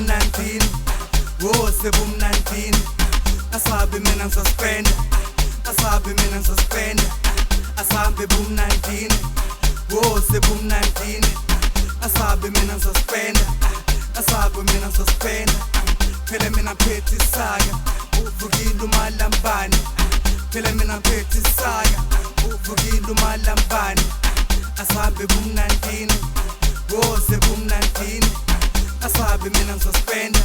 bumnandini wo sebumnandini asabe mina ngizospenda asabe mina ngizospenda asabe bumnandini wo sebumnandini asabe mina ngizospenda asabe mina ngizospenda phela mina phethe isaka uvukile umalambane phela mina phethe isaka uvukile umalambane asabe bumnandini wo sebumnandini asabe mina ngizospenda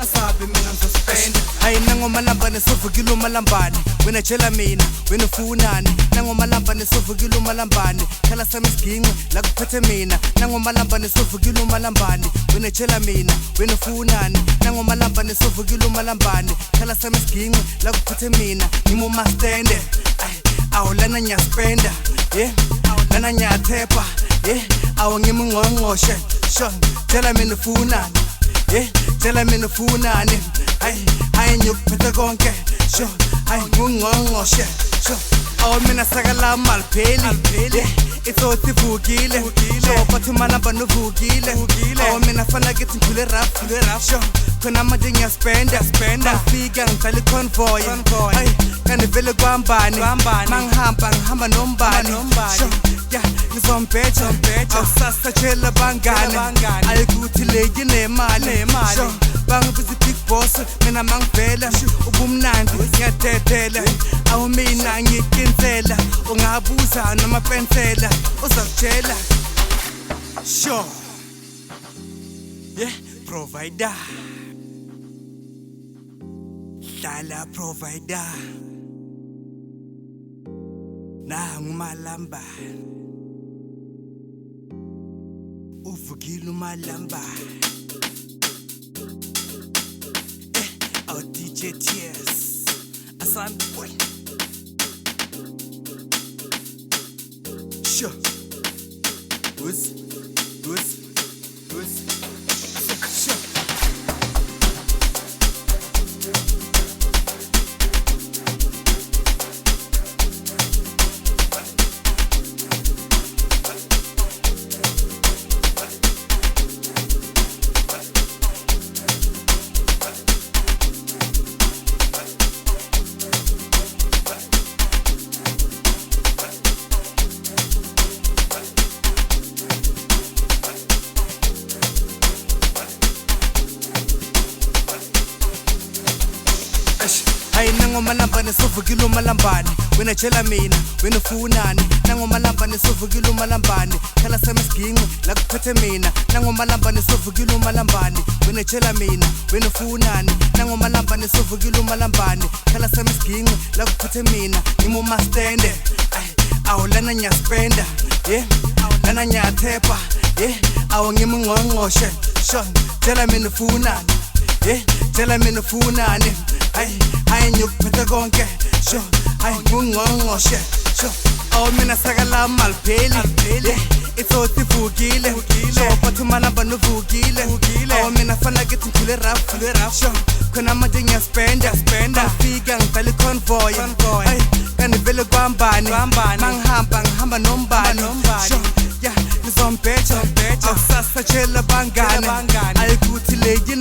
asabe mina ngizospenda hayi nangomalambane sovukile umalambane wena tshela mina wena ufunani nangomalambane sovukile umalambane khala sami isiginqe la kuphethe mina nangomalambane sovukile umalambane wena tshela mina wena ufunani nangomalambane sovukile umalambane khala sami isiginqe la kuphethe mina ngimo mastende awu lana ngiyaspenda lana ngiyathepha awu ngimo ngqongqoshe sho tshela mina ufunani tshela mina ufunani hayi ngiyokuphetha konke sho hayi ngungqongqoshe sho awu mina sakala malipheli itsothi vukile sho bathi malambane uvukile awu mina fana kithi ngidlule rap sho khona manje ngiyaspenda ngifika ngidlala iconvoy hayi kanti vele kwambani ngihamba nombani sho ngizombetha awusasatshela bangane ayikuthi leki nemali sho bangibiza big boss mina mangivela ubumnandi ngiyadedela awu mina ngiyikinsela ungabuza noma pensela uzakutshela sho provider hlala provider nangumalambane uvukile umalambane our DJ Tears Asante boy sure who's sure hayi nangomalambane sovukile umalambane wena tshela mina wena ufunani nangomalambane sovukile umalambane khala sami isiginqe la kuphethe mina nangomalambane sovukile umalambane wena tshela mina wena ufunani nangomalambane sovukile umalambane khala sami isiginqe la kuphethe mina ngimo mastende awu lana ngiyaspenda lana ngiyathepha awu ngimo ngqongqoshe sho tshela mina ufunani tshela mina ufunani hayi ngiyokuphetha konke sho hayi ngungqongqoshe sho awu mina sakala malipheli itsothi vukile sho bathi malambane uvukile awu mina fana kithi ngidlule rap sho khona manje ngiyaspenda ngifika ngidlala iconvoy kanti vele kwambani ngihamba nombani sho ngizombetha awusasatshela bangane ayikuthi leki